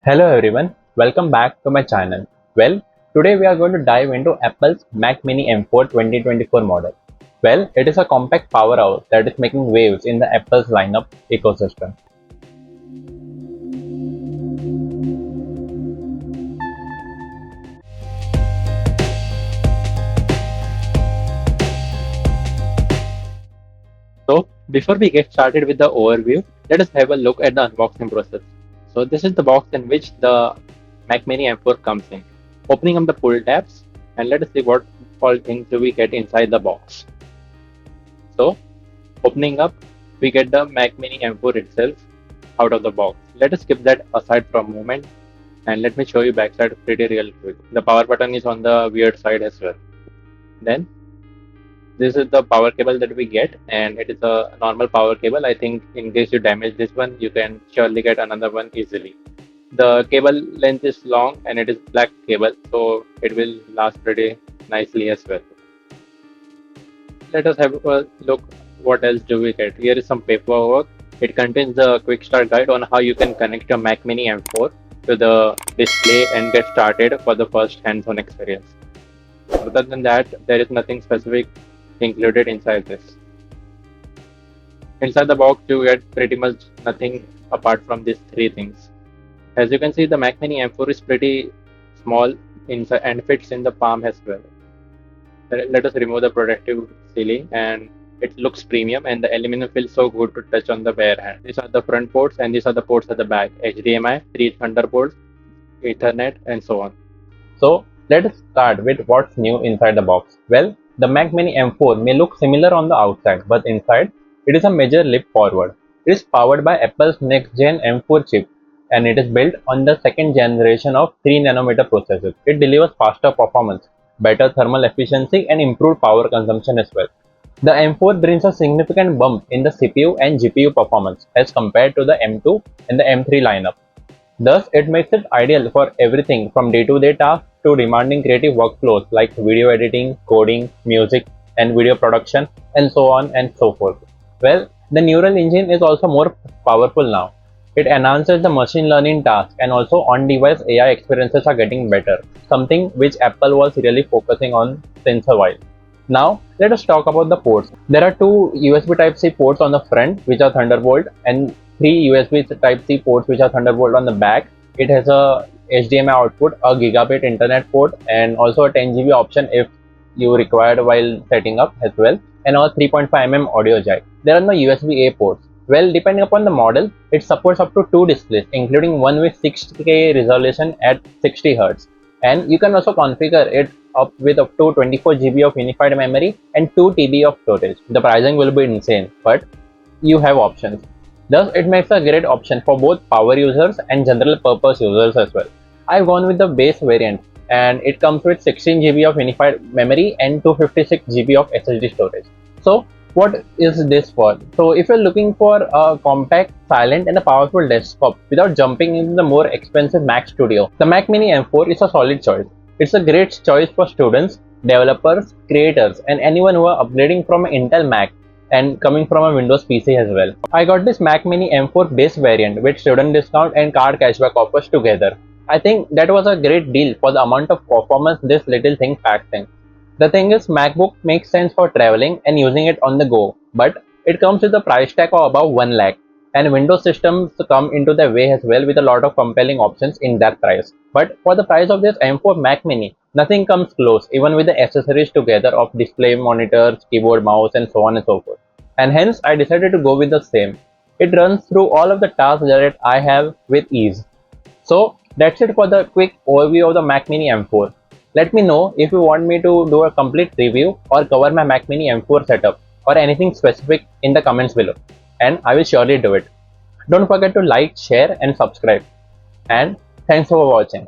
Hello everyone, welcome back to my channel. Well, today we are going to dive into Apple's Mac Mini M4 2024 model. Well, it is a compact powerhouse that is making waves in the Apple's lineup ecosystem. So, before we get started with the overview, let us have a look at the unboxing process. So, this is the box in which the Mac Mini M4 comes in. Opening up the pull tabs, and let us see what all things do we get inside the box. So, opening up, we get the Mac Mini M4 itself out of the box. Let us skip that aside for a moment and let me show you backside pretty real quick. The power button is on the weird side as well. Then this is the power cable that we get, and it is a normal power cable. I think in case you damage this one, you can surely get another one easily. The cable length is long and it is black cable, so it will last pretty nicely as well. Let us have a look what else do we get. Here is some paperwork. It contains a quick start guide on how you can connect your Mac Mini M4 to the display and get started for the first hands-on experience. Other than that, there is nothing specific included inside this. Inside the box, you get pretty much nothing apart from these three things. As you can see, the Mac Mini M4 is pretty small inside and fits in the palm as well. Let us remove the protective sealing, and it looks premium, and the aluminum feels so good to touch on the bare hand. These are the front ports, and these are the ports at the back: HDMI, 3 Thunderbolts, Ethernet, and so on. So let us start with what's new inside the box. Well, the Mac Mini M4 may look similar on the outside, but inside it is a major leap forward. It is powered by Apple's next-gen M4 chip, and it is built on the second generation of 3nm processors. It delivers faster performance, better thermal efficiency, and improved power consumption as well. The M4 brings a significant bump in the CPU and GPU performance as compared to the M2 and the M3 lineup. Thus, it makes it ideal for everything from day-to-day tasks to demanding creative workflows like video editing, coding, music, and video production, and so on and so forth. Well, the neural engine is also more powerful now. It enhances the machine learning task, and also on-device AI experiences are getting better, something which Apple was really focusing on since a while. Now, let us talk about the ports. There are two USB Type-C ports on the front, which are Thunderbolt, and three USB Type-C ports, which are Thunderbolt on the back. It has a HDMI output, a gigabit internet port, and also a 10 GB option if you required while setting up as well, and a 3.5mm audio jack. There are no USB-A ports. Well, depending upon the model, it supports up to 2 displays, including one with 6K resolution at 60 Hz. And you can also configure it up with up to 24 GB of unified memory and 2 TB of storage. The pricing will be insane, but you have options. Thus, it makes a great option for both power users and general purpose users as well. I've gone with the base variant, and it comes with 16 GB of unified memory and 256 GB of SSD storage. So, what is this for? So, if you're looking for a compact, silent, and a powerful desktop without jumping into the more expensive Mac Studio, the Mac Mini M4 is a solid choice. It's a great choice for students, developers, creators, and anyone who are upgrading from an Intel Mac and coming from a Windows PC as well. I got this Mac Mini M4 base variant with student discount and card cashback offers together. I think that was a great deal for the amount of performance this little thing packs in. The thing is, MacBook makes sense for traveling and using it on the go, but it comes with a price tag of about 1 lakh, and Windows systems come into the way as well with a lot of compelling options in that price. But for the price of this M4 Mac Mini, nothing comes close, even with the accessories together of display, monitors, keyboard, mouse, and so on and so forth. And hence, I decided to go with the same. It runs through all of the tasks that I have with ease. So that's it for the quick overview of the Mac Mini M4. Let me know if you want me to do a complete review or cover my Mac Mini M4 setup or anything specific in the comments below, and I will surely do it. Don't forget to like, share, and subscribe. And thanks for watching.